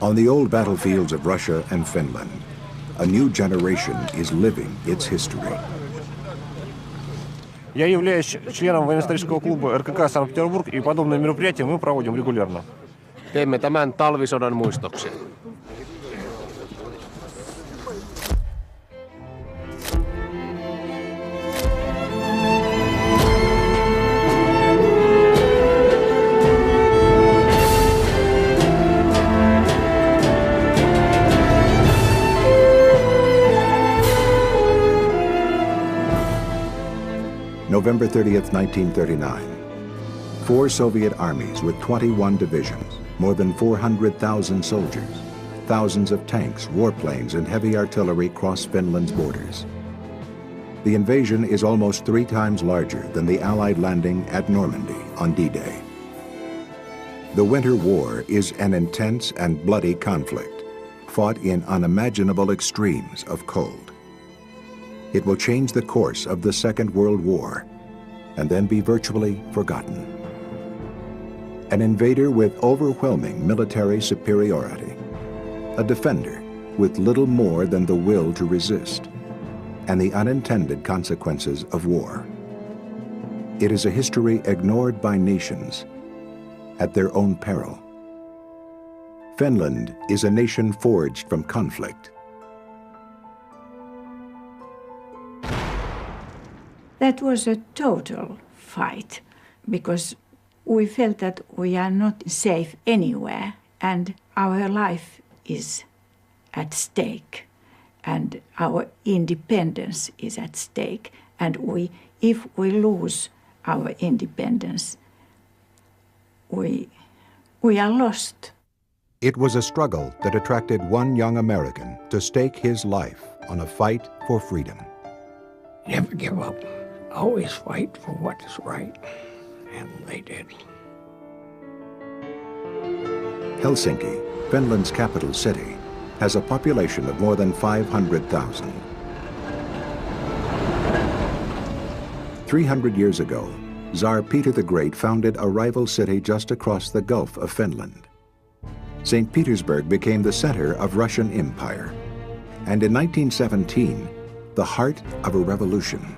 On the old battlefields of Russia and Finland, a new generation is living its history. Я являюсь членом военно-исторического клуба РКК Санкт-Петербург, и подобные мероприятия мы проводим регулярно. Teemme tämän talvisodan muistoksi. November 30th, 1939. 4 Soviet armies with 21 divisions, more than 400,000 soldiers, thousands of tanks, warplanes, and heavy artillery cross Finland's borders. The invasion is almost 3 times larger than the Allied landing at Normandy on D-Day. The Winter War is an intense and bloody conflict, fought in unimaginable extremes of cold. It will change the course of the Second World War and then be virtually forgotten. An invader with overwhelming military superiority, a defender with little more than the will to resist, and the unintended consequences of war. It is a history ignored by nations at their own peril. Finland is a nation forged from conflict. That was a total fight because we felt that we are not safe anywhere and our life is at stake and our independence is at stake. And if we lose our independence, we are lost. It was a struggle that attracted one young American to stake his life on a fight for freedom. Never give up. Always fight for what is right, and they did. Helsinki, Finland's capital city, has a population of more than 500,000. 300 years ago, Tsar Peter the Great founded a rival city just across the Gulf of Finland. St. Petersburg became the center of Russian Empire, and in 1917, the heart of a revolution.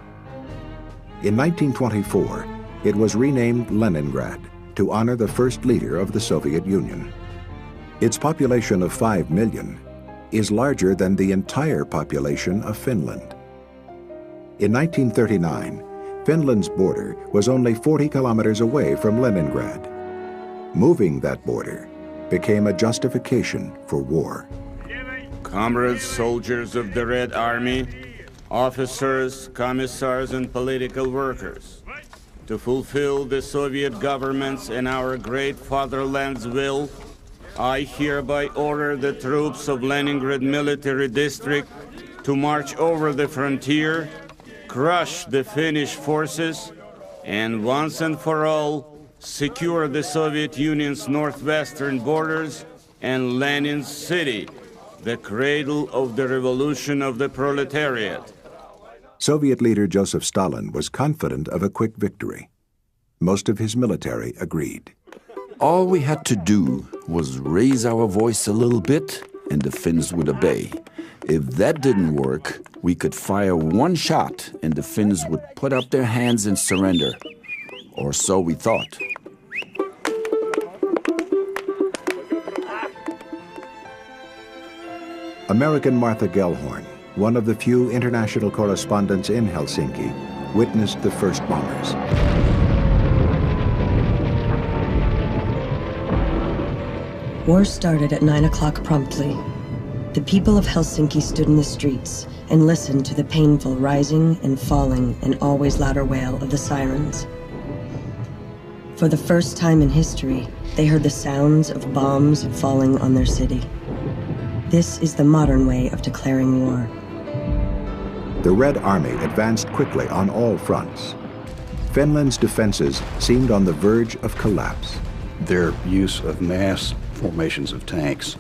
In 1924, it was renamed Leningrad to honor the first leader of the Soviet Union. Its population of 5 million is larger than the entire population of Finland. In 1939, Finland's border was only 40 kilometers away from Leningrad. Moving that border became a justification for war. Comrades, soldiers of the Red Army, officers, commissars, and political workers, to fulfill the Soviet government's and our great fatherland's will, I hereby order the troops of Leningrad Military District to march over the frontier, crush the Finnish forces, and once and for all, secure the Soviet Union's northwestern borders and Lenin's city, the cradle of the revolution of the proletariat. Soviet leader Joseph Stalin was confident of a quick victory. Most of his military agreed. All we had to do was raise our voice a little bit and the Finns would obey. If that didn't work, we could fire one shot and the Finns would put up their hands and surrender. Or so we thought. American Martha Gellhorn, one of the few international correspondents in Helsinki, witnessed the first bombers. War started at 9 o'clock promptly. The people of Helsinki stood in the streets and listened to the painful rising and falling and always louder wail of the sirens. For the first time in history, they heard the sounds of bombs falling on their city. This is the modern way of declaring war. The Red Army advanced quickly on all fronts. Finland's defenses seemed on the verge of collapse. Their use of mass formations of tanks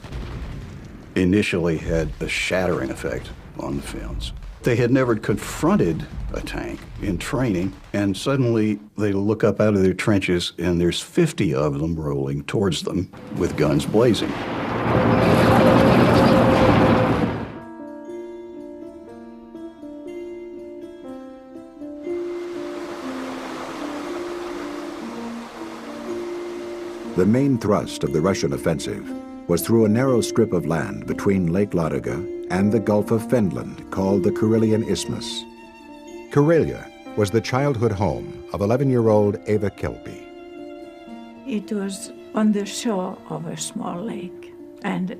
initially had a shattering effect on the Finns. They had never confronted a tank in training, and suddenly they look up out of their trenches and there's 50 of them rolling towards them with guns blazing. The main thrust of the Russian offensive was through a narrow strip of land between Lake Ladoga and the Gulf of Finland called the Karelian Isthmus. Karelia was the childhood home of 11-year-old Eva Kelpie. It was on the shore of a small lake, and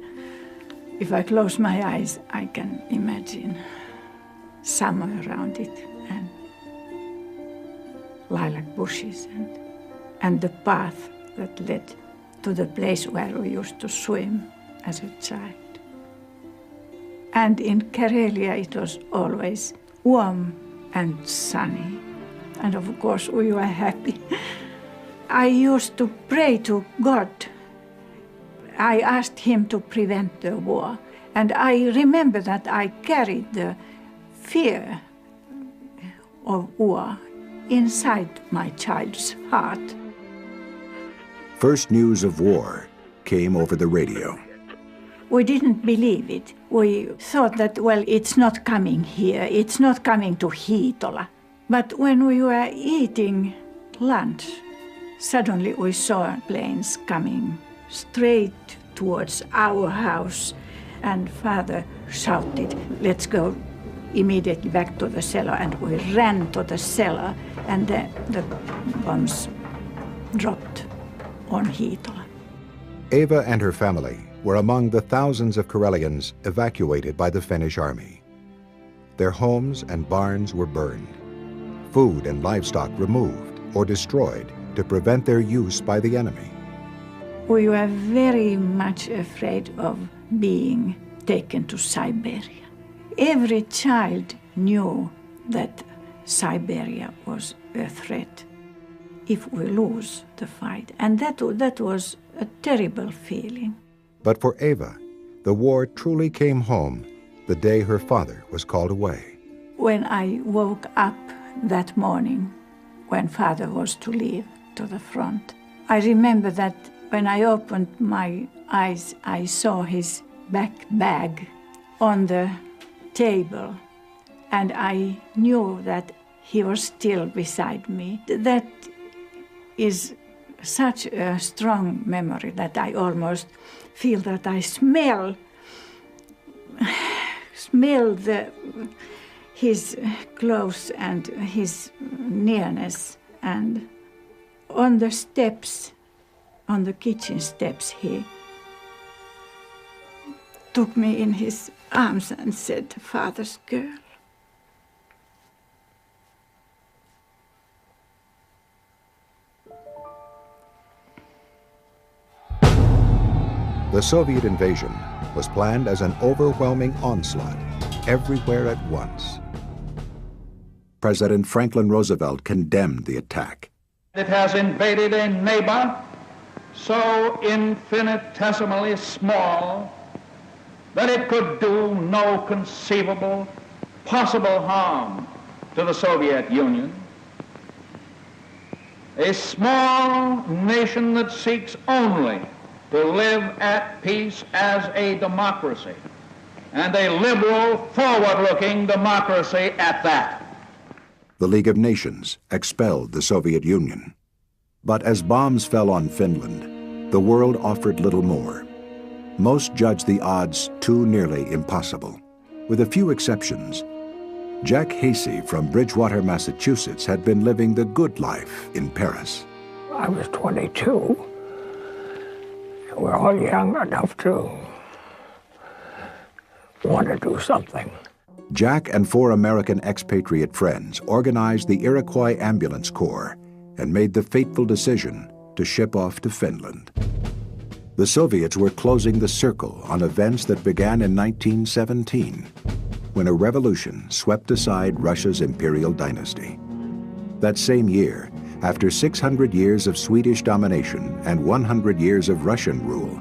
if I close my eyes, I can imagine summer around it and lilac bushes and the path that led to the place where we used to swim as a child. And in Karelia it was always warm and sunny, and of course we were happy. I used to pray to God. I asked him to prevent the war, and I remember that I carried the fear of war inside my child's heart. First news of war came over the radio. We didn't believe it. We thought that, well, it's not coming here, it's not coming to Hiitola. But when we were eating lunch, suddenly we saw planes coming straight towards our house, and Father shouted, "Let's go immediately back to the cellar," and we ran to the cellar, and the bombs dropped on Hiitola. Eva and her family were among the thousands of Karelians evacuated by the Finnish army. Their homes and barns were burned, food and livestock removed or destroyed to prevent their use by the enemy. We were very much afraid of being taken to Siberia. Every child knew that Siberia was a threat if we lose the fight. And that was a terrible feeling. But for Eva, the war truly came home the day her father was called away. When I woke up that morning, when Father was to leave to the front, I remember that when I opened my eyes, I saw his back bag on the table, and I knew that he was still beside me. That is such a strong memory that I almost feel that I smell his clothes and his nearness. And on the steps, on the kitchen steps, he took me in his arms and said, "Father's girl." The Soviet invasion was planned as an overwhelming onslaught everywhere at once. President Franklin Roosevelt condemned the attack. It has invaded a neighbor so infinitesimally small that it could do no conceivable possible harm to the Soviet Union. A small nation that seeks only to live at peace as a democracy, and a liberal, forward-looking democracy at that. The League of Nations expelled the Soviet Union. But as bombs fell on Finland, the world offered little more. Most judged the odds too nearly impossible. With a few exceptions, Jack Hasey from Bridgewater, Massachusetts had been living the good life in Paris. I was 22. We're all young enough to want to do something. Jack and 4 American expatriate friends organized the Iroquois Ambulance Corps and made the fateful decision to ship off to Finland. The Soviets were closing the circle on events that began in 1917, when a revolution swept aside Russia's imperial dynasty. That same year, after 600 years of Swedish domination and 100 years of Russian rule,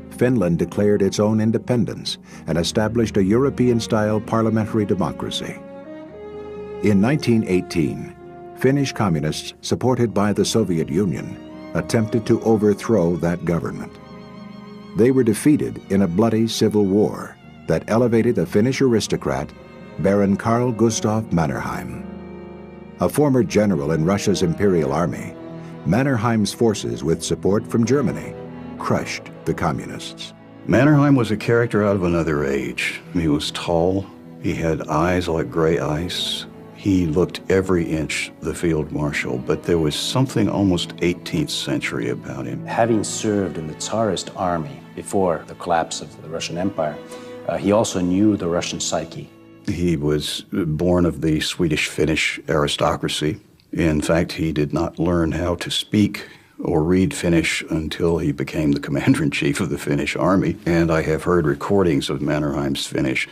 Finland declared its own independence and established a European-style parliamentary democracy. In 1918, Finnish communists, supported by the Soviet Union, attempted to overthrow that government. They were defeated in a bloody civil war that elevated a Finnish aristocrat, Baron Carl Gustav Mannerheim. A former general in Russia's imperial army, Mannerheim's forces, with support from Germany, crushed the communists. Mannerheim was a character out of another age. He was tall, he had eyes like gray ice. He looked every inch the field marshal, but there was something almost 18th century about him. Having served in the Tsarist army before the collapse of the Russian Empire, he also knew the Russian psyche. He was born of the Swedish-Finnish aristocracy. In fact, he did not learn how to speak or read Finnish until he became the commander-in-chief of the Finnish army. And I have heard recordings of Mannerheim's Finnish,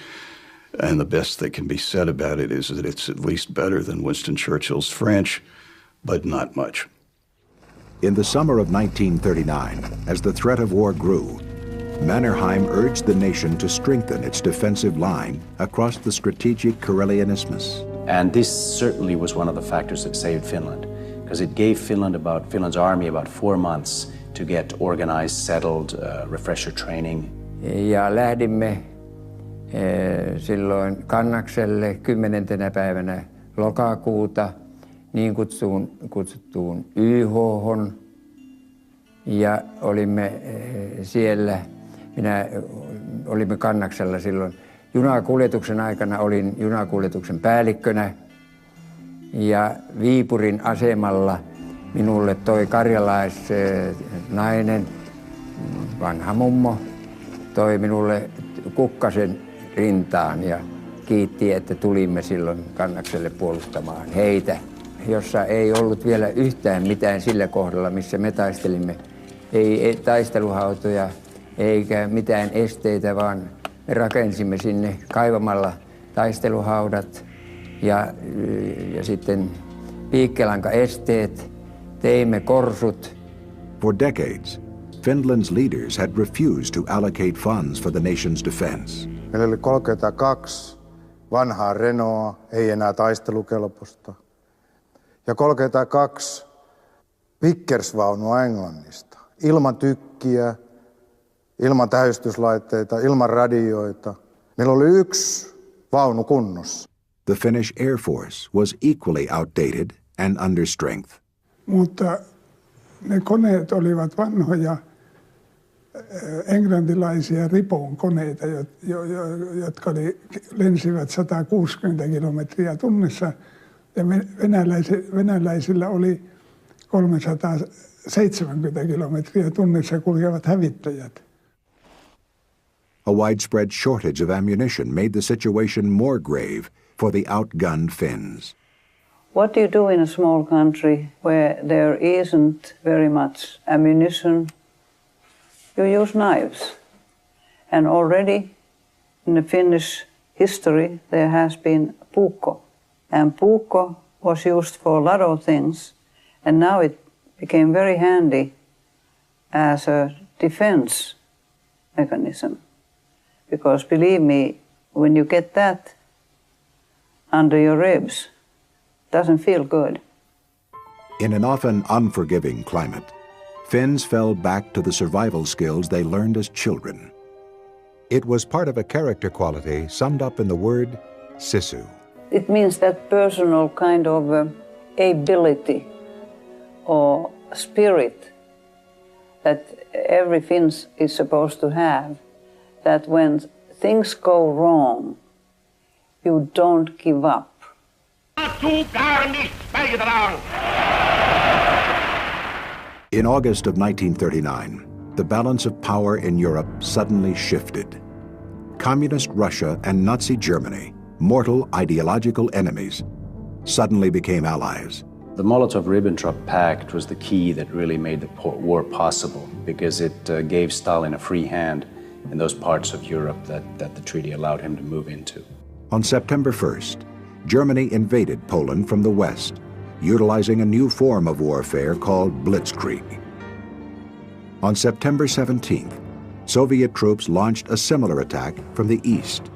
and the best that can be said about it is that it's at least better than Winston Churchill's French, but not much. In the summer of 1939, as the threat of war grew, Mannerheim urged the nation to strengthen its defensive line across the strategic Karelian Isthmus. And this certainly was one of the factors that saved Finland, because it gave Finland's army about 4 months to get organized, settled, refresher training. Ja lähdimme silloin Kannakselle 10. päivänä lokakuuta niin kutsuttuun YH:hon. Ja olimme siellä, olimme Kannaksella silloin. Junakuljetuksen aikana olin junakuljetuksen päällikkönä ja Viipurin asemalla minulle toi karjalaisnainen, vanha mummo, toi minulle kukkasen rintaan ja kiitti, että tulimme silloin Kannakselle puolustamaan heitä, jossa ei ollut vielä yhtään mitään sillä kohdalla, missä me taistelimme. Ei taisteluhautoja eikä mitään esteitä, vaan me rakensimme sinne kaivamalla taisteluhaudat ja sitten piikkelankaesteet, teimme korsut. For decades, Finland's leaders had refused to allocate funds for the nation's defense. Meillä oli 32 vanhaa Renaulta, ei enää taistelukelpoista, ja 32 Vickers-vaunua Englannista, ilman tykkiä, ilman tähystyslaitteita, ilman radioita. Meillä oli 1 vaunu kunnossa. The Finnish Air Force was equally outdated and under strength. Mutta ne koneet olivat vanhoja englantilaisia Ripoon koneita, jotka lensivät 160 kilometriä tunnissa, ja venäläisillä oli 370 kilometriä tunnissa kulkevat hävittäjät. A widespread shortage of ammunition made the situation more grave for the outgunned Finns. What do you do in a small country where there isn't very much ammunition? You use knives. And already in the Finnish history there has been puukko. And puukko was used for a lot of things, and now it became very handy as a defense mechanism. Because believe me, when you get that under your ribs, it doesn't feel good. In an often unforgiving climate, Finns fell back to the survival skills they learned as children. It was part of a character quality summed up in the word sisu. It means that personal kind of ability or spirit that every Finn is supposed to have, that when things go wrong, you don't give up. In August of 1939, the balance of power in Europe suddenly shifted. Communist Russia and Nazi Germany, mortal ideological enemies, suddenly became allies. The Molotov-Ribbentrop Pact was the key that really made the war possible, because it gave Stalin a free hand in those parts of Europe that the treaty allowed him to move into. On September 1st, Germany invaded Poland from the west, utilizing a new form of warfare called blitzkrieg. On September 17th, Soviet troops launched a similar attack from the east.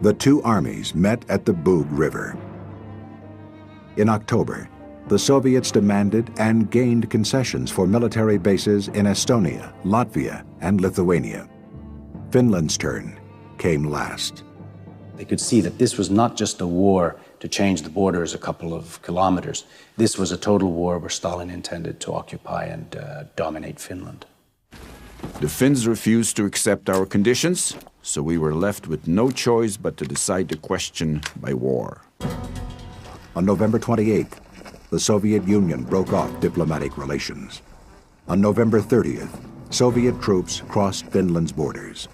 The two armies met at the Bug River. In October, the Soviets demanded and gained concessions for military bases in Estonia, Latvia, and Lithuania. Finland's turn came last. They could see that this was not just a war to change the borders a couple of kilometers. This was a total war where Stalin intended to occupy and dominate Finland. The Finns refused to accept our conditions, so we were left with no choice but to decide the question by war. On November 28th, the Soviet Union broke off diplomatic relations. On November 30th, Soviet troops crossed Finland's borders.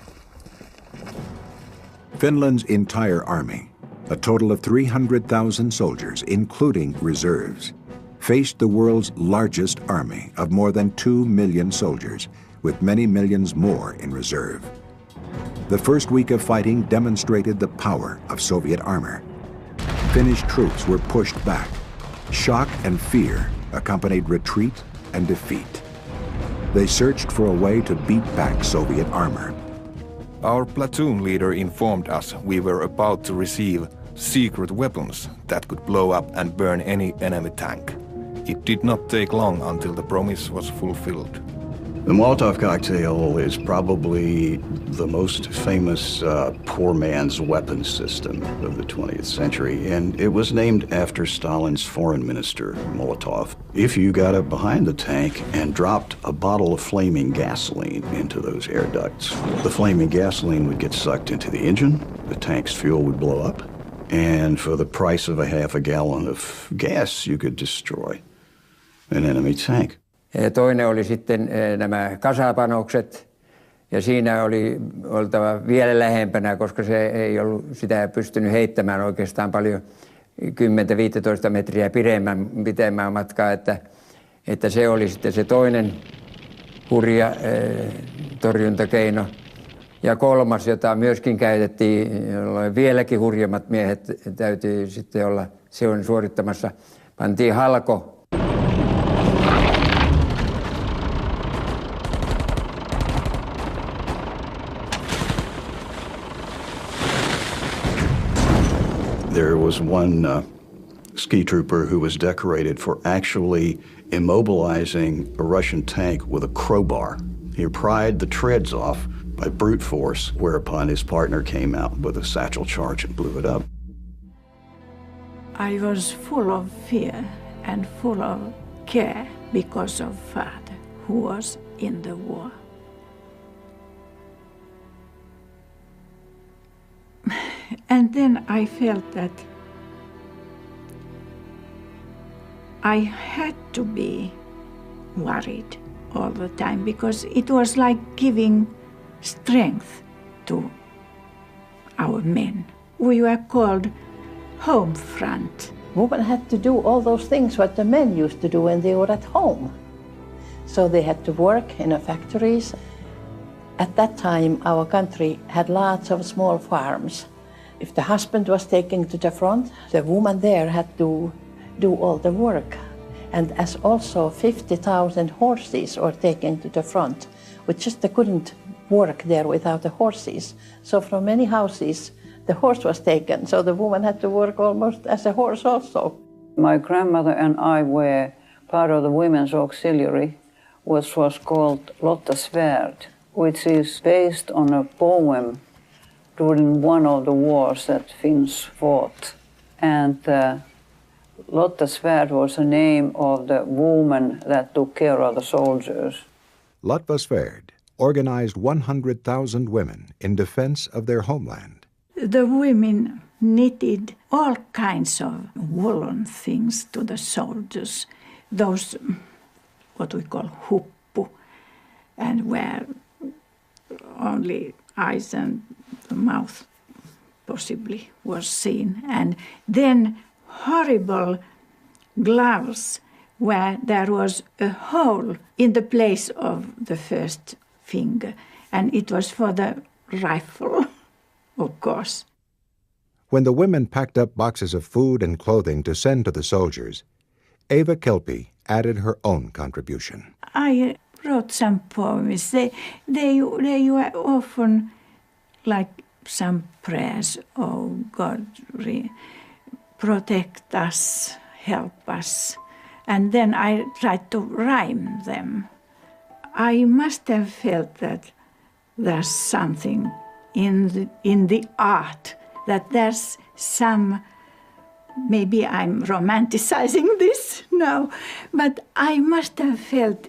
Finland's entire army, a total of 300,000 soldiers, including reserves, faced the world's largest army of more than 2 million soldiers, with many millions more in reserve. The first week of fighting demonstrated the power of Soviet armor. Finnish troops were pushed back. Shock and fear accompanied retreat and defeat. They searched for a way to beat back Soviet armor. Our platoon leader informed us we were about to receive secret weapons that could blow up and burn any enemy tank. It did not take long until the promise was fulfilled. The Molotov cocktail is probably the most famous poor man's weapon system of the 20th century, and it was named after Stalin's foreign minister, Molotov. If you got up behind the tank and dropped a bottle of flaming gasoline into those air ducts, the flaming gasoline would get sucked into the engine, the tank's fuel would blow up, and for the price of a half a gallon of gas, you could destroy an enemy tank. Toinen oli sitten nämä kasapanokset, ja siinä oli oltava vielä lähempänä, koska se ei ollut sitä pystynyt heittämään oikeastaan paljon 10-15 metriä pitemmän matkaa, että se oli sitten se toinen hurja torjuntakeino. Ja kolmas, jota myöskin käytettiin, jolloin vieläkin hurjemmat miehet täytyy sitten olla sen suorittamassa, pantiin halko. There was one ski trooper who was decorated for actually immobilizing a Russian tank with a crowbar. He pried the treads off by brute force, whereupon his partner came out with a satchel charge and blew it up. I was full of fear and full of care because of father who was in the war. And then I felt that I had to be worried all the time because it was like giving strength to our men. We were called home front. Women had to do all those things what the men used to do when they were at home. So they had to work in the factories. At that time, our country had lots of small farms. If the husband was taken to the front, the woman there had to do all the work. And as also 50,000 horses were taken to the front, which just they couldn't work there without the horses. So from many houses, the horse was taken, so the woman had to work almost as a horse also. My grandmother and I were part of the women's auxiliary, which was called Lotta Svärd, which is based on a poem during one of the wars that Finns fought. And Lotta Svärd was the name of the woman that took care of the soldiers. Lotta Svärd organized 100,000 women in defense of their homeland. The women knitted all kinds of woolen things to the soldiers, those what we call huppu, and where only eyes and the mouth possibly was seen. And then horrible gloves where there was a hole in the place of the first finger, and it was for the rifle, of course. When the women packed up boxes of food and clothing to send to the soldiers, Eva Kelpi added her own contribution. I wrote some poems. They were often like some prayers. Oh God, protect us, help us, And then I tried to rhyme them. I must have felt that there's something in the art, that there's some, maybe I'm romanticizing this now, but I must have felt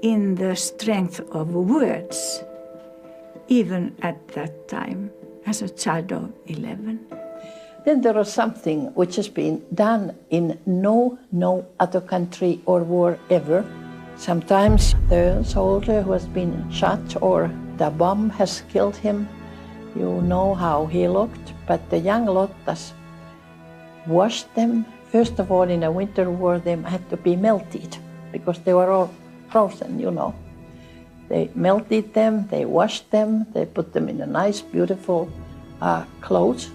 in the strength of words, even at that time, as a child of 11. Then there was something which has been done in no other country or war ever. Sometimes the soldier who has been shot or the bomb has killed him, you know how he looked, but the young Lottas washed them. First of all, in a winter war, they had to be melted because they were all frozen, you know. They melted them, they washed them, they put them in a nice, beautiful clothes,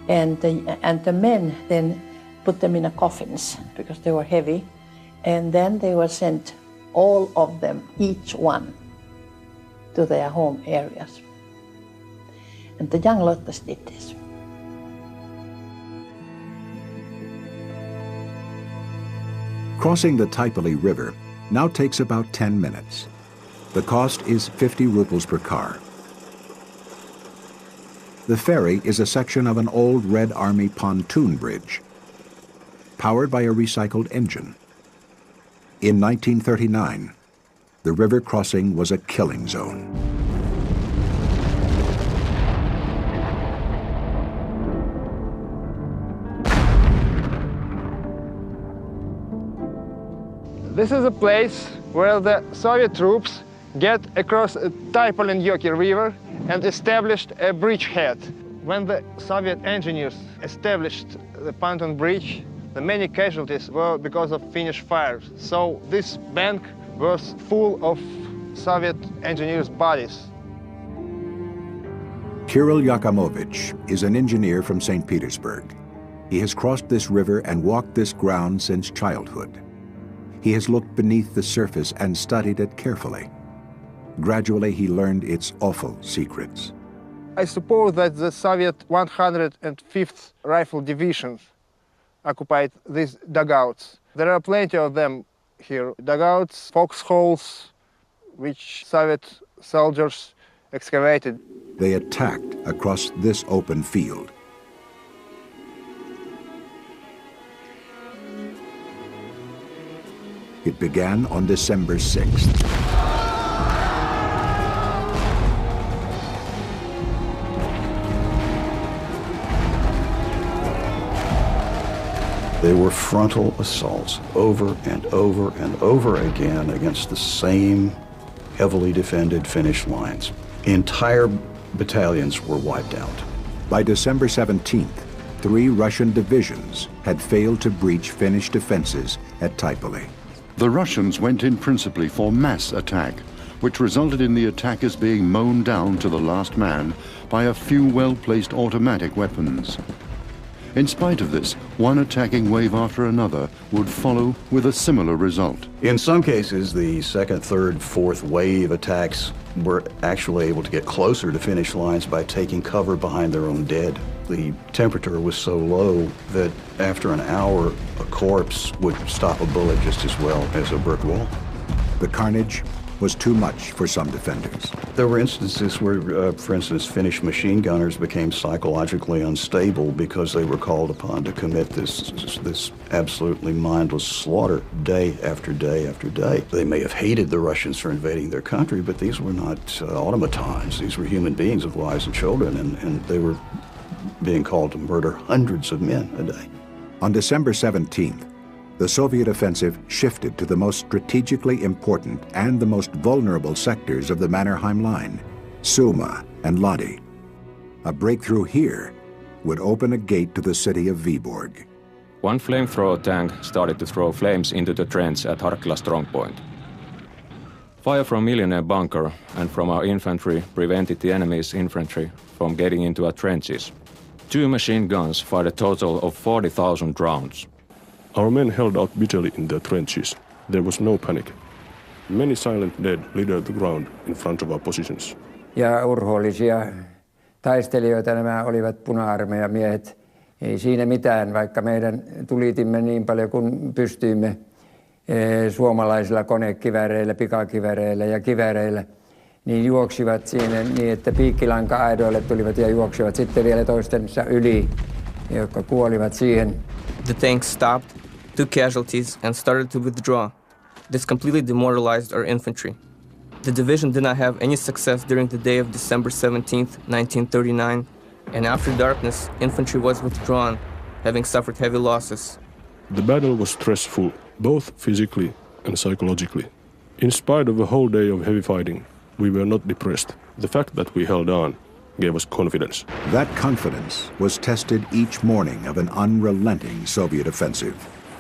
and the men then put them in coffins because they were heavy, and then they were sent, all of them, each one, to their home areas. And the young Lottas did this. Crossing the Taipale River now takes about 10 minutes. The cost is 50 rubles per car. The ferry is a section of an old Red Army pontoon bridge, powered by a recycled engine. In 1939, the river crossing was a killing zone. This is a place where the Soviet troops get across the Taipale River and established a bridgehead. When the Soviet engineers established the pontoon bridge, the many casualties were because of Finnish fires. So this bank was full of Soviet engineers' bodies. Kirill Yakimovich is an engineer from St. Petersburg. He has crossed this river and walked this ground since childhood. He has looked beneath the surface and studied it carefully. Gradually, he learned its awful secrets. I suppose that the Soviet 105th Rifle Division occupied these dugouts. There are plenty of them here. Dugouts, foxholes, which Soviet soldiers excavated. They attacked across this open field. It began on December 6th. They were frontal assaults over and over and over again against the same heavily defended Finnish lines. Entire battalions were wiped out. By December 17th, 3 Russian divisions had failed to breach Finnish defenses at Taipale. The Russians went in principally for mass attack, which resulted in the attackers being mown down to the last man by a few well-placed automatic weapons. In spite of this, one attacking wave after another would follow with a similar result. In some cases, the second, third, fourth wave attacks were actually able to get closer to Finnish lines by taking cover behind their own dead. The temperature was so low that after an hour, a corpse would stop a bullet just as well as a brick wall. The carnage was too much for some defenders. There were instances where, for instance, Finnish machine gunners became psychologically unstable because they were called upon to commit this absolutely mindless slaughter day after day after day. They may have hated the Russians for invading their country, but these were not automatons. These were human beings with wives and children, and they were being called to murder hundreds of men a day. On December 17th, the Soviet offensive shifted to the most strategically important and the most vulnerable sectors of the Mannerheim Line, Suma and Ladi. A breakthrough here would open a gate to the city of Viborg. One flamethrower tank started to throw flames into the trench at Harkila strongpoint. Fire from Millionaire bunker and from our infantry prevented the enemy's infantry from getting into our trenches. 2 machine guns fired a total of 40,000 rounds. Our men held out bitterly in their trenches. There was no panic. Many silent dead littered the ground in front of our positions. Ja urhoollisia taistelijoita nämä olivat puna-armeijan miehet. Ei siinä mitään, vaikka meidän tulitimme niin paljon kuin pystyimme. suomalaisilla konekivääreillä, pikakivääreillä ja kivääreillä, niin juoksivat siinä niin, että piikkilanka-aidoille tulivat ja juoksivat sitten vielä toistensa yli, jotka kuolivat siihen. The tanks stopped, took casualties, and started to withdraw. This completely demoralized our infantry. The division did not have any success during the day of December 17th, 1939, and after darkness, infantry was withdrawn, having suffered heavy losses. The battle was stressful, both physically and psychologically. In spite of a whole day of heavy fighting, we were not depressed. The fact that we held on gave us confidence. That confidence was tested each morning of an unrelenting Soviet offensive.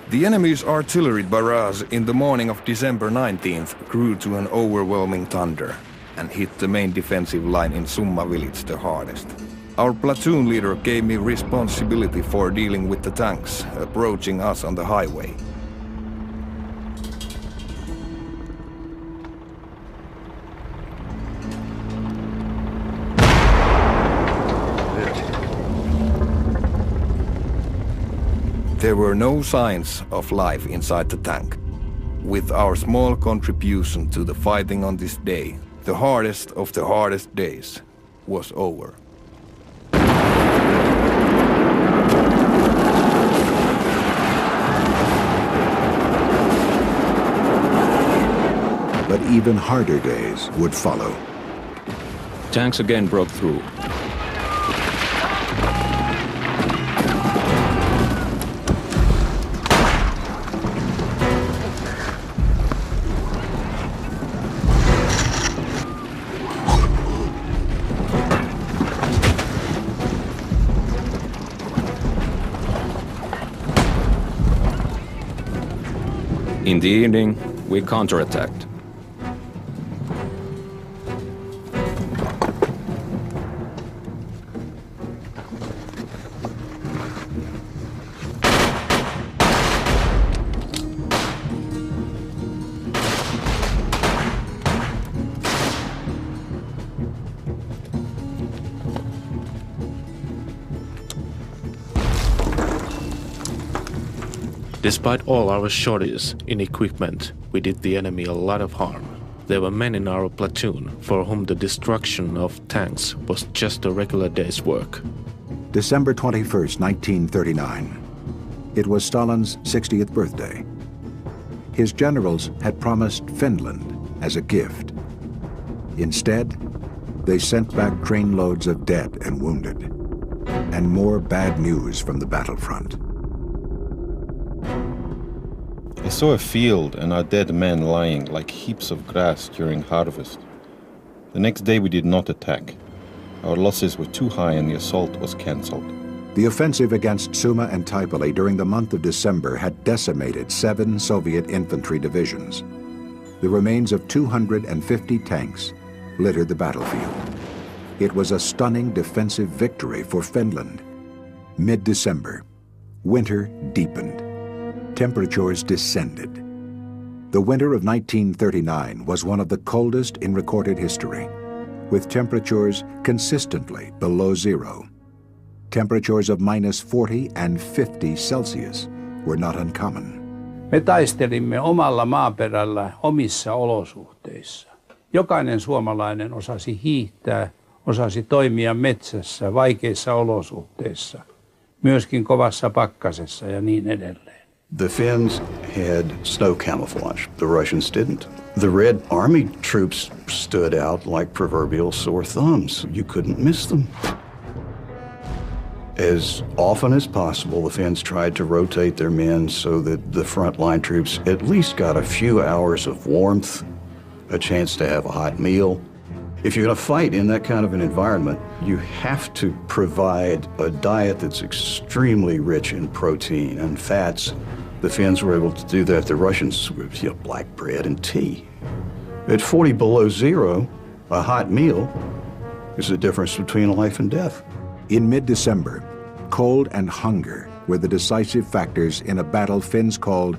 The enemy's artillery barrage in the morning of December 19th grew to an overwhelming thunder and hit the main defensive line in Summa village the hardest. Our platoon leader gave me responsibility for dealing with the tanks approaching us on the highway. There were no signs of life inside the tank. With our small contribution to the fighting on this day, the hardest of the hardest days was over. But even harder days would follow. Tanks again broke through. In the evening, we counterattacked. Despite all our shortages in equipment, we did the enemy a lot of harm. There were men in our platoon for whom the destruction of tanks was just a regular day's work. December 21st, 1939. It was Stalin's 60th birthday. His generals had promised Finland as a gift. Instead, they sent back trainloads of dead and wounded, and more bad news from the battlefront. I saw a field and our dead men lying like heaps of grass during harvest. The next day we did not attack. Our losses were too high and the assault was cancelled. The offensive against Summa and Taipale during the month of December had decimated 7 Soviet infantry divisions. The remains of 250 tanks littered the battlefield. It was a stunning defensive victory for Finland. Mid-December, winter deepened. Temperatures descended. The winter of 1939 was one of the coldest in recorded history, with temperatures consistently below zero. Temperatures of minus 40 and 50 Celsius were not uncommon. Me taistelimme omalla maaperällä omissa olosuhteissa. Jokainen suomalainen osasi hiihtää, osasi toimia metsässä vaikeissa olosuhteissa, myöskin kovassa pakkasessa ja niin edelleen. The Finns had snow camouflage. The Russians didn't. The Red Army troops stood out like proverbial sore thumbs. You couldn't miss them. As often as possible, the Finns tried to rotate their men so that the frontline troops at least got a few hours of warmth, a chance to have a hot meal. If you're going to fight in that kind of an environment, you have to provide a diet that's extremely rich in protein and fats. The Finns were able to do that. The Russians were, black bread and tea. At 40 below zero, a hot meal is the difference between life and death. In mid-December, cold and hunger were the decisive factors in a battle Finns called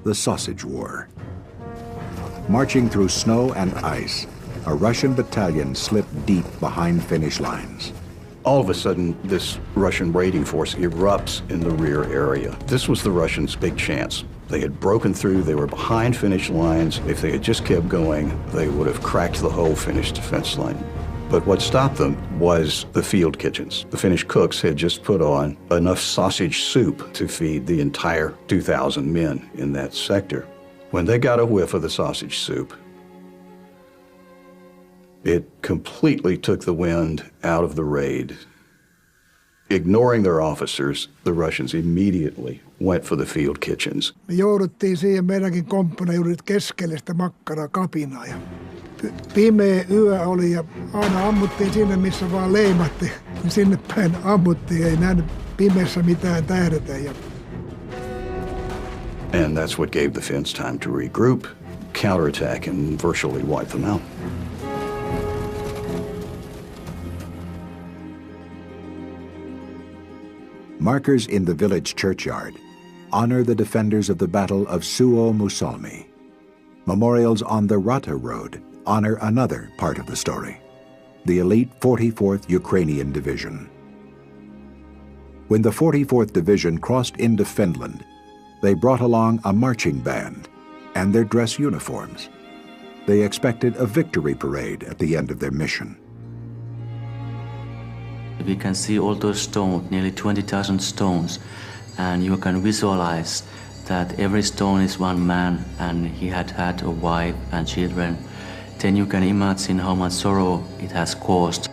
the Sausage War. Marching through snow and ice, a Russian battalion slipped deep behind Finnish lines. All of a sudden, this Russian raiding force erupts in the rear area. This was the Russians' big chance. They had broken through, they were behind Finnish lines. If they had just kept going, they would have cracked the whole Finnish defense line. But what stopped them was the field kitchens. The Finnish cooks had just put on enough sausage soup to feed the entire 2,000 men in that sector. When they got a whiff of the sausage soup, it completely took the wind out of the raid. Ignoring their officers, the Russians immediately went for the field kitchens. Me jouduttiin siihen meidänkin komppana juuri keskelle sitä makkarakapinaa. Pimeä yö oli ja aina ammuttiin sinne, missä vaan leimatti. Sinne päin ammuttiin, ei nähnyt pimeässä mitään tähdetä. And that's what gave the Finns time to regroup, counterattack, and virtually wipe them out. Markers in the village churchyard honor the defenders of the Battle of Suomussalmi. Memorials on the Rata Road honor another part of the story, the elite 44th Ukrainian Division. When the 44th Division crossed into Finland, they brought along a marching band and their dress uniforms. They expected a victory parade at the end of their mission. We can see all those stones, nearly 20,000 stones, and you can visualize that every stone is one man and he had had a wife and children. Then you can imagine how much sorrow it has caused.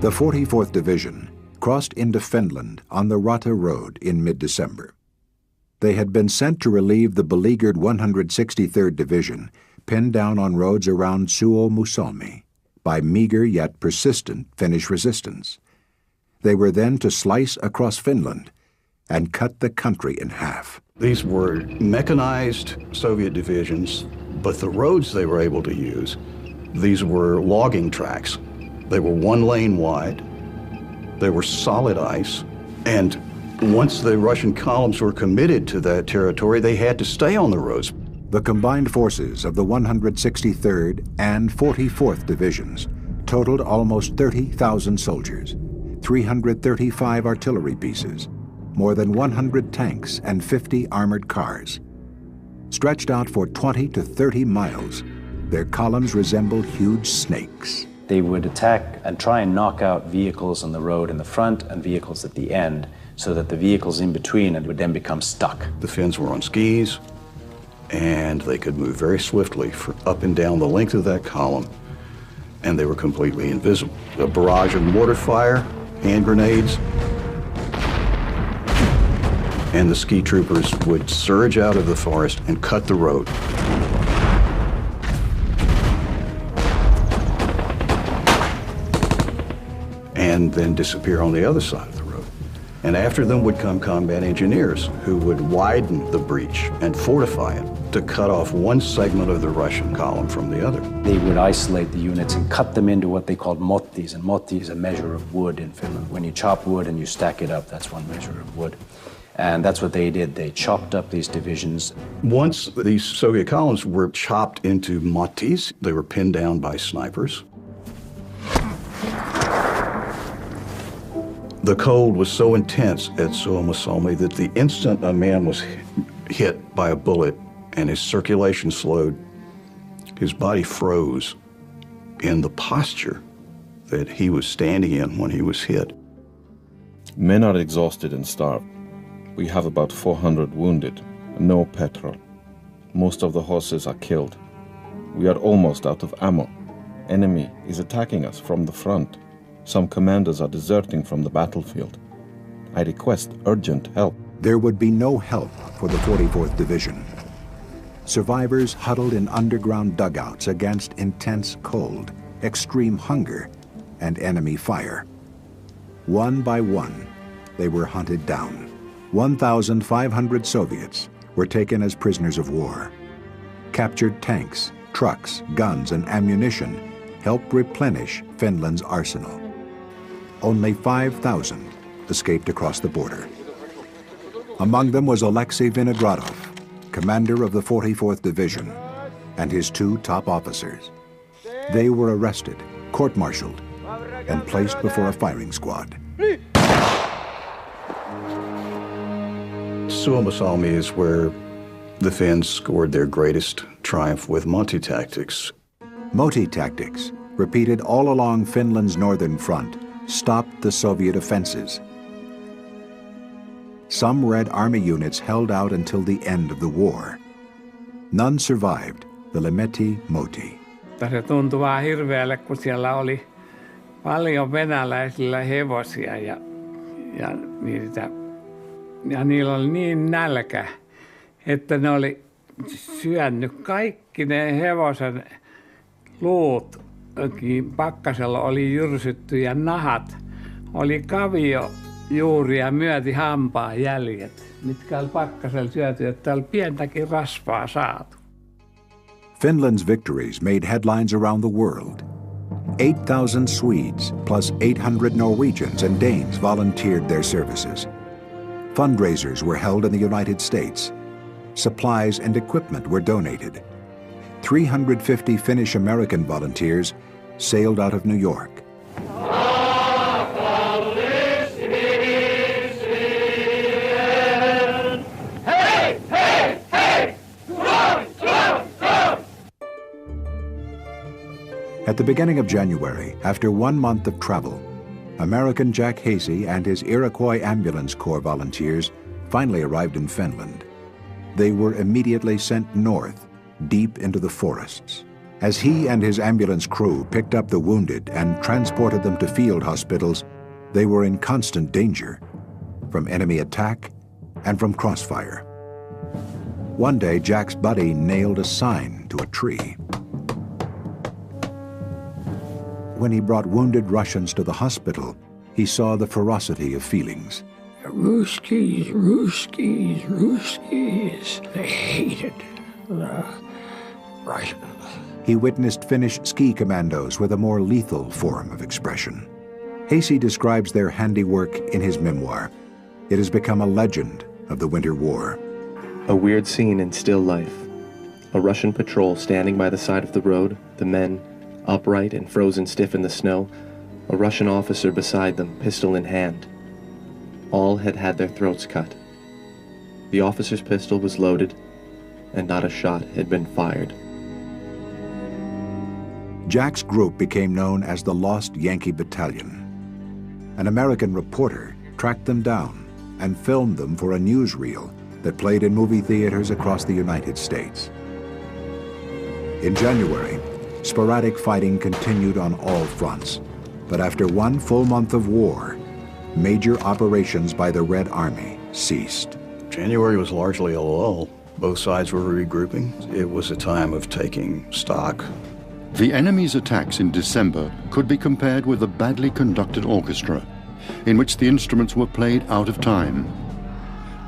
The 44th Division crossed into Finland on the Rata Road in mid-December. They had been sent to relieve the beleaguered 163rd Division, pinned down on roads around Suomussalmi by meager yet persistent Finnish resistance. They were then to slice across Finland and cut the country in half. These were mechanized Soviet divisions, but the roads they were able to use, these were logging tracks. They were 1 lane wide, they were solid ice, and once the Russian columns were committed to that territory, they had to stay on the roads. The combined forces of the 163rd and 44th Divisions totaled almost 30,000 soldiers, 335 artillery pieces, more than 100 tanks and 50 armored cars. Stretched out for 20 to 30 miles, their columns resembled huge snakes. They would attack and try and knock out vehicles on the road in the front and vehicles at the end, so that the vehicles in between would then become stuck. The Finns were on skis, and they could move very swiftly up and down the length of that column, and they were completely invisible. A barrage of mortar fire, hand grenades, and the ski troopers would surge out of the forest and cut the road. And then disappear on the other side of the road. And after them would come combat engineers who would widen the breach and fortify it to cut off one segment of the Russian column from the other. They would isolate the units and cut them into what they called mottis, and motti is a measure of wood in Finland. When you chop wood and you stack it up, that's one measure of wood. And that's what they did. They chopped up these divisions. Once these Soviet columns were chopped into mottis, they were pinned down by snipers. The cold was so intense at Suomussalmi that the instant a man was hit by a bullet and his circulation slowed, his body froze in the posture that he was standing in when he was hit. Men are exhausted and starved. We have about 400 wounded, no petrol. Most of the horses are killed. We are almost out of ammo. Enemy is attacking us from the front. Some commanders are deserting from the battlefield. I request urgent help. There would be no help for the 44th Division. Survivors huddled in underground dugouts against intense cold, extreme hunger, and enemy fire. One by one, they were hunted down. 1,500 Soviets were taken as prisoners of war. Captured tanks, trucks, guns, and ammunition helped replenish Finland's arsenal. Only 5,000 escaped across the border. Among them was Alexei Vinogradov, commander of the 44th Division, and his 2 top officers. They were arrested, court-martialed, and placed before a firing squad. Suomussalmi is where the Finns scored their greatest triumph with Monty tactics. Moti tactics, repeated all along Finland's northern front, stopped the Soviet offenses. Some Red Army units held out until the end of the war. None survived the Lemeti Moti. Se tuntui vaan hirveälle, kun siellä oli paljon venäläisillä hevosia ja niillä oli niin nälkä, että ne oli syönyt kaikki ne hevosen luut. Pakkasella oli jyrsytty ja nahat. Oli kavio juuria myöti hampaan jäljet, mitkä oli pakkasella syöty, että oli pientäkin rasvaa saatu. Finland's victories made headlines around the world. 8,000 Swedes plus 800 Norwegians and Danes volunteered their services. Fundraisers were held in the United States. Supplies and equipment were donated. 350 Finnish-American volunteers sailed out of New York. At the beginning of January, after 1 month of travel, American Jack Hasey and his Iroquois Ambulance Corps volunteers finally arrived in Finland. They were immediately sent north, deep into the forests. As he and his ambulance crew picked up the wounded and transported them to field hospitals, they were in constant danger from enemy attack and from crossfire. One day, Jack's buddy nailed a sign to a tree. When he brought wounded Russians to the hospital, he saw the ferocity of feelings. Ruskies, Ruskies, Ruskies. They hated the Russians. He witnessed Finnish ski commandos with a more lethal form of expression. Hasey describes their handiwork in his memoir. It has become a legend of the Winter War. A weird scene in still life. A Russian patrol standing by the side of the road, the men upright and frozen stiff in the snow, a Russian officer beside them, pistol in hand. All had had their throats cut. The officer's pistol was loaded, and not a shot had been fired. Jack's group became known as the Lost Yankee Battalion. An American reporter tracked them down and filmed them for a newsreel that played in movie theaters across the United States. In January, sporadic fighting continued on all fronts, but after 1 full month of war, major operations by the Red Army ceased. January was largely a lull. Both sides were regrouping. It was a time of taking stock. The enemy's attacks in December could be compared with a badly conducted orchestra, in which the instruments were played out of time.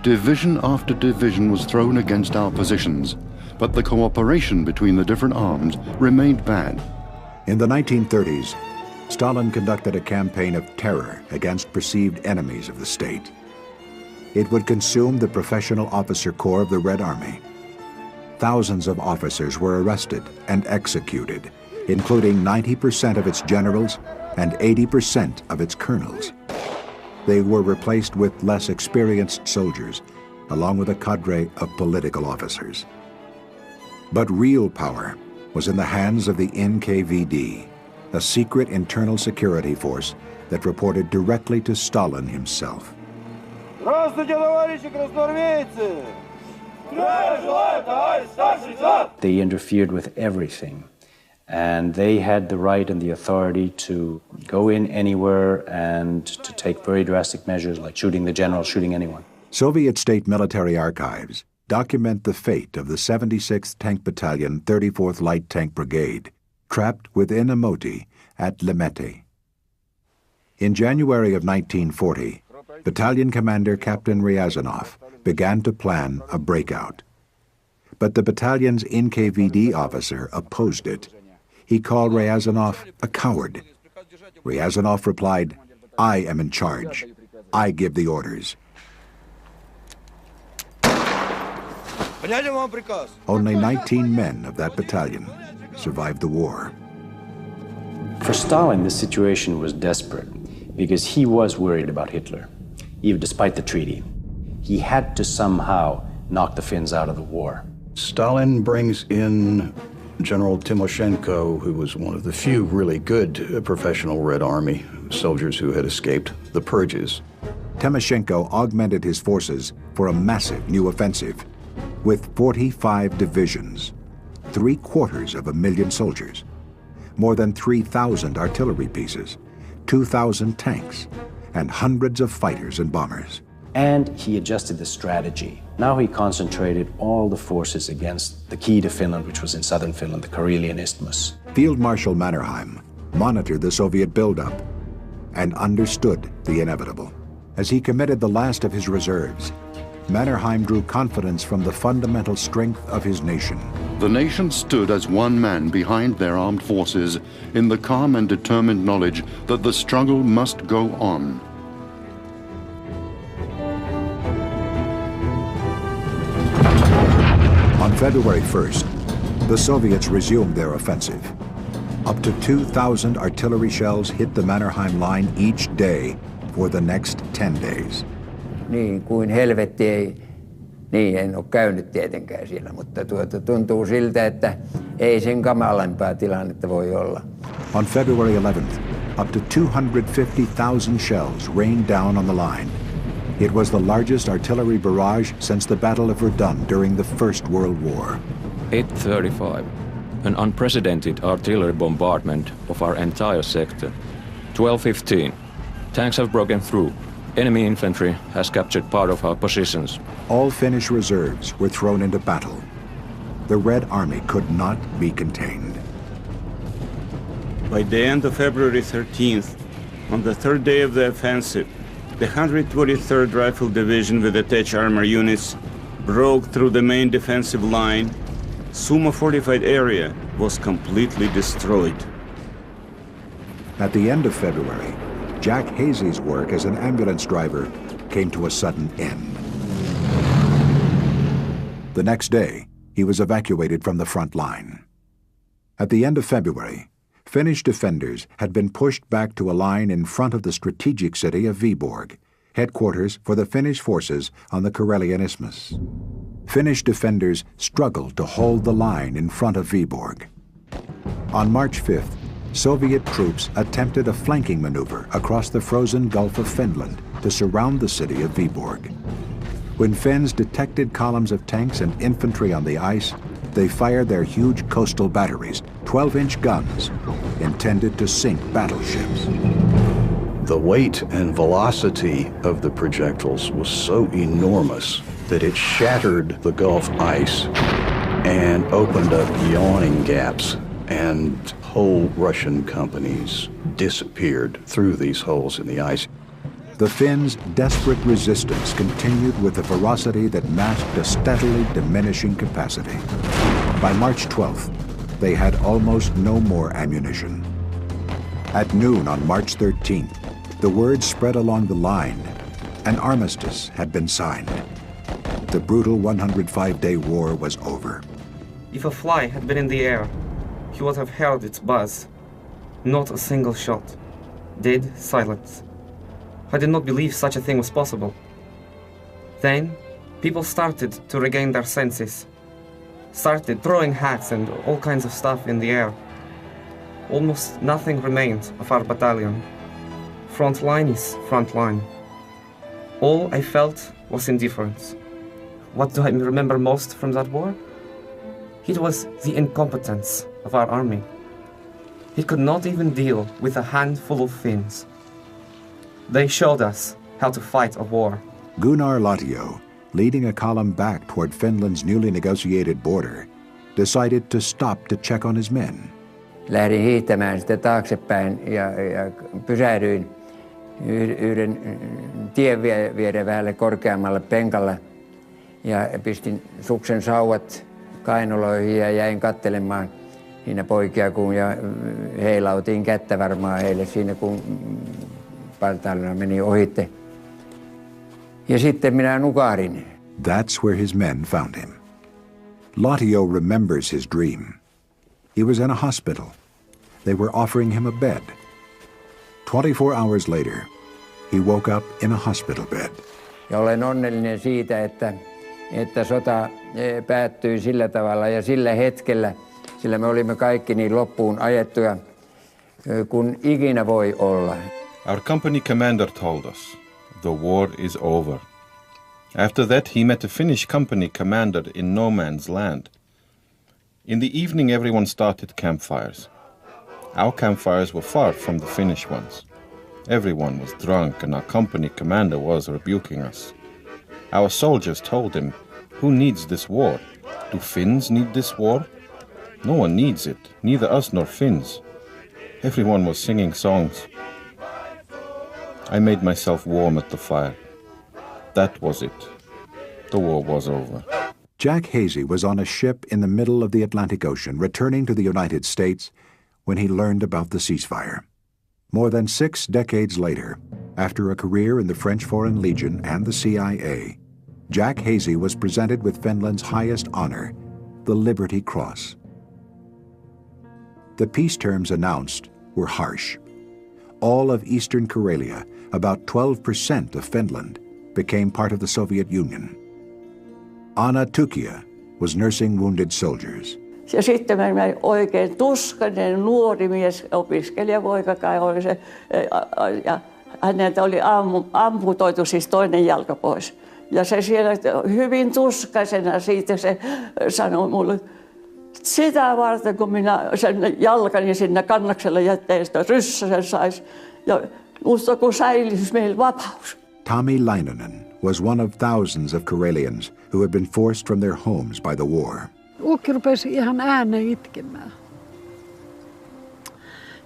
Division after division was thrown against our positions, but the cooperation between the different arms remained bad. In the 1930s, Stalin conducted a campaign of terror against perceived enemies of the state. It would consume the professional officer corps of the Red Army. Thousands of officers were arrested and executed, including 90% of its generals and 80% of its colonels. They were replaced with less experienced soldiers, along with a cadre of political officers. But real power was in the hands of the NKVD, a secret internal security force that reported directly to Stalin himself. They interfered with everything, and they had the right and the authority to go in anywhere and to take very drastic measures like shooting the general, shooting anyone. Soviet state military archives document the fate of the 76th Tank Battalion, 34th Light Tank Brigade, trapped within a moti at Lemeti. In January of 1940, Battalion Commander Captain Ryazanov began to plan a breakout. But the battalion's NKVD officer opposed it. He called Ryazanov a coward. Ryazanov replied, "I am in charge. I give the orders." Only 19 men of that battalion survived the war. For Stalin, this situation was desperate because he was worried about Hitler, even despite the treaty. He had to somehow knock the Finns out of the war. Stalin brings in General Timoshenko, who was one of the few really good professional Red Army soldiers who had escaped the purges. Timoshenko augmented his forces for a massive new offensive with 45 divisions, 750,000 soldiers, more than 3,000 artillery pieces, 2,000 tanks, and hundreds of fighters and bombers. And he adjusted the strategy. Now he concentrated all the forces against the key to Finland, which was in southern Finland, the Karelian Isthmus. Field Marshal Mannerheim monitored the Soviet buildup and understood the inevitable. As he committed the last of his reserves, Mannerheim drew confidence from the fundamental strength of his nation. The nation stood as one man behind their armed forces in the calm and determined knowledge that the struggle must go on. On February 1st, the Soviets resumed their offensive. Up to 2,000 artillery shells hit the Mannerheim line each day for the next 10 days. Niin kuin helvetti ei, niin en ole käynyt tietenkään siellä, mutta tuntuu siltä, että ei sen kamalempaa tilannetta voi olla. On February 11th, up to 250,000 shells rained down on the line. It was the largest artillery barrage since the Battle of Verdun during the First World War. 8:35. An unprecedented artillery bombardment of our entire sector. 12:15. Tanks have broken through. Enemy infantry has captured part of our positions. All Finnish reserves were thrown into battle. The Red Army could not be contained. By the end of February 13th, on the third day of the offensive, the 123rd Rifle Division with attached armor units broke through the main defensive line. Suma fortified area was completely destroyed. At the end of February, Jack Hazy's work as an ambulance driver came to a sudden end. The next day, he was evacuated from the front line. At the end of February, Finnish defenders had been pushed back to a line in front of the strategic city of Viborg, headquarters for the Finnish forces on the Karelian Isthmus. Finnish defenders struggled to hold the line in front of Viborg. On March 5th, Soviet troops attempted a flanking maneuver across the frozen Gulf of Finland to surround the city of Viborg. When Finns detected columns of tanks and infantry on the ice, they fired their huge coastal batteries, 12-inch guns, intended to sink battleships. The weight and velocity of the projectiles was so enormous that it shattered the Gulf ice and opened up yawning gaps, and whole Russian companies disappeared through these holes in the ice. The Finns' desperate resistance continued with a ferocity that masked a steadily diminishing capacity. By March 12th, they had almost no more ammunition. At noon on March 13th, the word spread along the line. An armistice had been signed. The brutal 105-day war was over. If a fly had been in the air, he would have heard its buzz. Not a single shot. Dead silence. I did not believe such a thing was possible. Then, people started to regain their senses. Started throwing hats and all kinds of stuff in the air. Almost nothing remained of our battalion. Front line is front line. All I felt was indifference. What do I remember most from that war? It was the incompetence of our army. It could not even deal with a handful of Finns. They showed us how to fight a war. Gunnar Latio, leading a column back toward Finland's newly negotiated border, decided to stop to check on his men. Lähdin hiihtämään sitä taaksepäin ja pysähdyin yhden tien viereen vähälle korkeammalle penkalle ja pistin suksen sauvat kainaloihin ja jäin katselemaan siinä poikia, kun ja heilautin kättä varmaan heille siinä, kun partaalina meni ohitte. Ja sitten minä nukahdin. That's where his men found him. Latio remembers his dream. He was in a hospital. They were offering him a bed. 24 hours later, he woke up in a hospital bed. Ja olen onnellinen siitä, että sota päättyi sillä tavalla ja sillä hetkellä, sillä me olimme kaikki niin loppuun ajettuja kuin ikinä voi olla. Our company commander told us, the war is over. After that, he met a Finnish company commander in no man's land. In the evening, everyone started campfires. Our campfires were far from the Finnish ones. Everyone was drunk and our company commander was rebuking us. Our soldiers told him, "Who needs this war? Do Finns need this war? No one needs it, neither us nor Finns." Everyone was singing songs. I made myself warm at the fire. That was it. The war was over. Jack Hazy was on a ship in the middle of the Atlantic Ocean, returning to the United States when he learned about the ceasefire. More than 6 decades later, after a career in the French Foreign Legion and the CIA, Jack Hazy was presented with Finland's highest honor, the Liberty Cross. The peace terms announced were harsh. All of Eastern Karelia, about 12% of Finland, became part of the Soviet Union. Anna Tukia was nursing wounded soldiers. Ja sitten mä oikein tuskainen nuori mies, opiskelijapoika kai oli se, ja häneltä oli amputoitu siis toinen jalka pois. Ja se siellä hyvin tuskaisena siitä se sanoi mulle, sitä varten kun minä sen jalkani sinne kannaksella jätteen, sitä ryssäsen sais. Ja musta kun säilyisi meillä vapaus. Tommy Lainonen was one of thousands of Karelians who had been forced from their homes by the war. Ukki rupesi ihan ääneen itkemään.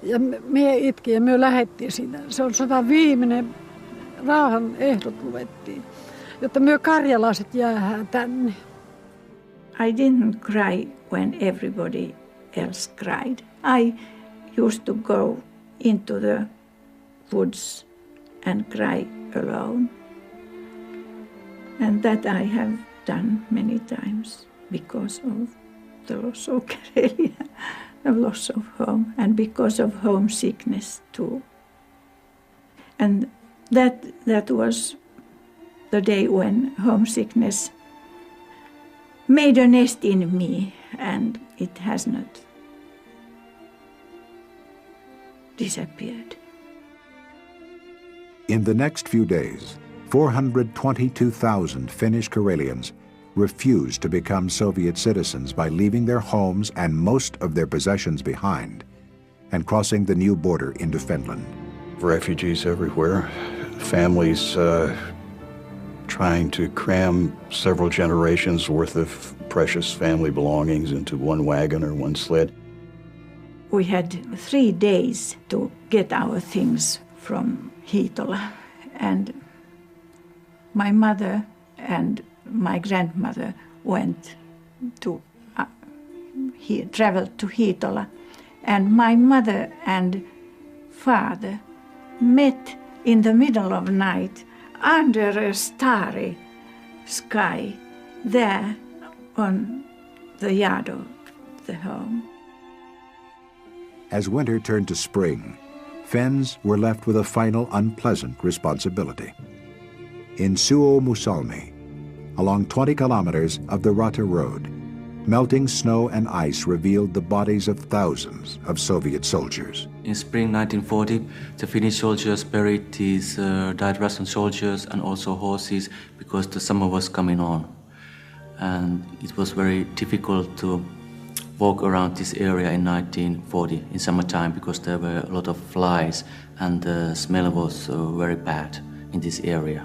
Ja me itkin ja me lähdettiin siitä. Se on viimeinen rauhan ehdot luettiin, jotta me karjalaiset jäädään tänne. I didn't cry when everybody else cried. I used to go into the woods and cry alone. And that I have done many times because of the loss of Karelia, the loss of home, and because of homesickness too. And that was the day when homesickness made a nest in me, and it has not disappeared. In the next few days, 422,000 Finnish Karelians refused to become Soviet citizens by leaving their homes and most of their possessions behind and crossing the new border into Finland. Refugees everywhere, families trying to cram several generations worth of precious family belongings into one wagon or one sled. We had 3 days to get our things from Hiitola, and my mother and my grandmother went to traveled to Hiitola, and my mother and father met in the middle of night under a starry sky there on the yard of the home. As winter turned to spring, Finns were left with a final unpleasant responsibility. In Suomussalmi, along 20 kilometers of the Rata Road, melting snow and ice revealed the bodies of thousands of Soviet soldiers. In spring 1940, the Finnish soldiers buried these died Russian soldiers and also horses because the summer was coming on. And it was very difficult to walk around this area in 1940 in summertime because there were a lot of flies and the smell was very bad in this area.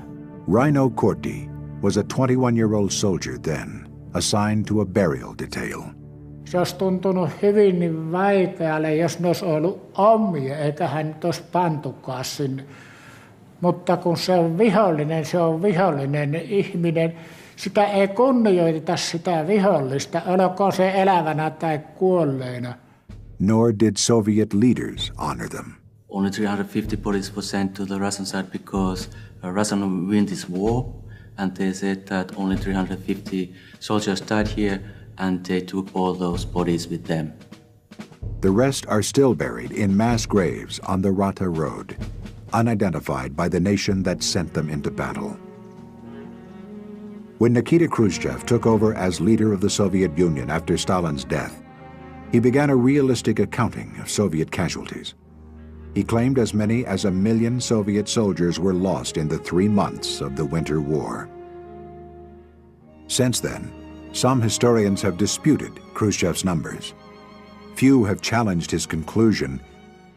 Raino Korti was a 21-year-old soldier then, assigned to a burial detail. Se olisi tuntunut hyvin niin vaikealle, jos ne olisi ollut omia, eikä hän nyt olisi pantukaan sinne. Mutta kun se on vihollinen ihminen. Sitä ei kunnioiteta sitä vihollista, olkoon se elävänä tai kuolleena. Nor did Soviet leaders honor them. Only 350 bodies were sent to the Russian side because Russia won this war, and they said that only 350 soldiers died here, and they took all those bodies with them. The rest are still buried in mass graves on the Rata Road, unidentified by the nation that sent them into battle. When Nikita Khrushchev took over as leader of the Soviet Union after Stalin's death, he began a realistic accounting of Soviet casualties. He claimed as many as 1 million Soviet soldiers were lost in the 3 months of the Winter War. Since then, some historians have disputed Khrushchev's numbers. Few have challenged his conclusion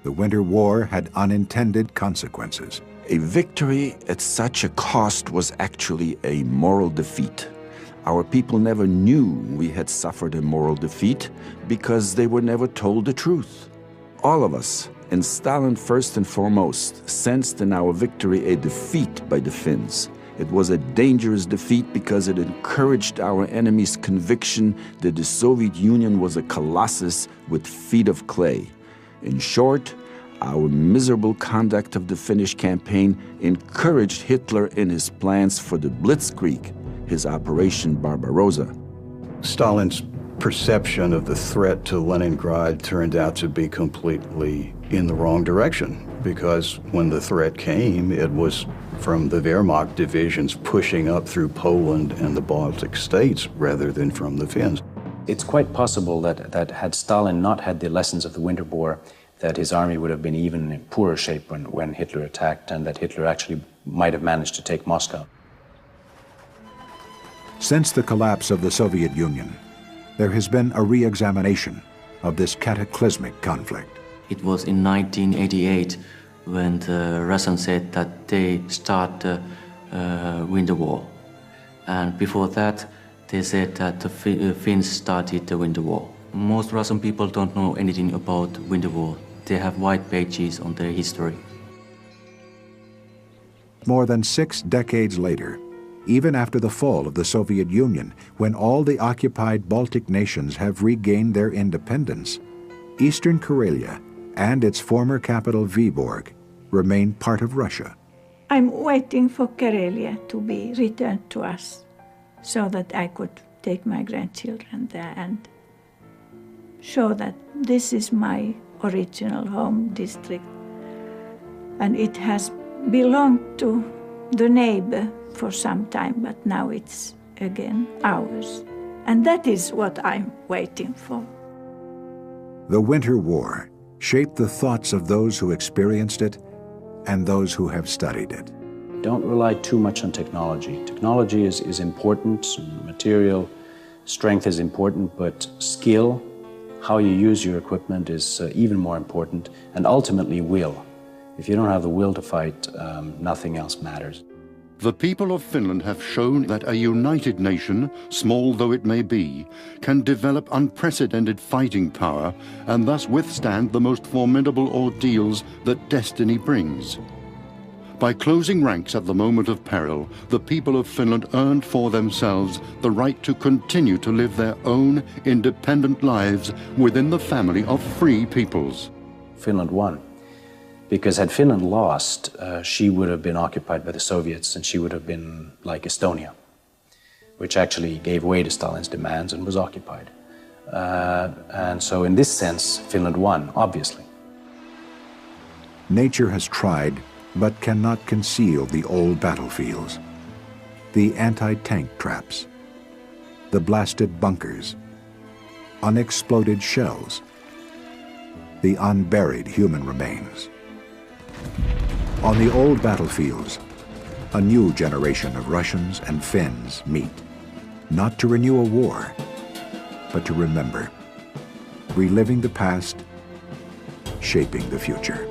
the Winter War had unintended consequences. A victory at such a cost was actually a moral defeat. Our people never knew we had suffered a moral defeat because they were never told the truth. All of us, and Stalin first and foremost, sensed in our victory a defeat by the Finns. It was a dangerous defeat because it encouraged our enemy's conviction that the Soviet Union was a colossus with feet of clay. In short, our miserable conduct of the Finnish campaign encouraged Hitler in his plans for the Blitzkrieg, his Operation Barbarossa. Stalin's perception of the threat to Leningrad turned out to be completely in the wrong direction, because when the threat came, it was from the Wehrmacht divisions pushing up through Poland and the Baltic states rather than from the Finns. It's quite possible that had Stalin not had the lessons of the Winter War, that his army would have been even in poorer shape when Hitler attacked, and that Hitler actually might have managed to take Moscow. Since the collapse of the Soviet Union, there has been a re-examination of this cataclysmic conflict. It was in 1988 when the Russians said that they start the Winter War. And before that, they said that the Finns started the Winter War. Most Russian people don't know anything about Winter War. They have white pages on their history. More than 6 decades later, even after the fall of the Soviet Union, when all the occupied Baltic nations have regained their independence, Eastern Karelia and its former capital Vyborg remain part of Russia. I'm waiting for Karelia to be returned to us so that I could take my grandchildren there and show that this is my original home district. And it has belonged to the neighbor for some time, but now it's again ours. And that is what I'm waiting for. The Winter War shaped the thoughts of those who experienced it and those who have studied it. Don't rely too much on technology. Technology is important, material strength is important, but skill, how you use your equipment is even more important, and ultimately will. If you don't have the will to fight, nothing else matters. The people of Finland have shown that a united nation, small though it may be, can develop unprecedented fighting power and thus withstand the most formidable ordeals that destiny brings. By closing ranks at the moment of peril, the people of Finland earned for themselves the right to continue to live their own independent lives within the family of free peoples. Finland won. Because had Finland lost, she would have been occupied by the Soviets, and she would have been like Estonia, which actually gave way to Stalin's demands and was occupied. And so in this sense, Finland won, obviously. Nature has tried, but cannot conceal the old battlefields, the anti-tank traps, the blasted bunkers, unexploded shells, the unburied human remains. On the old battlefields, a new generation of Russians and Finns meet, not to renew a war, but to remember, reliving the past, shaping the future.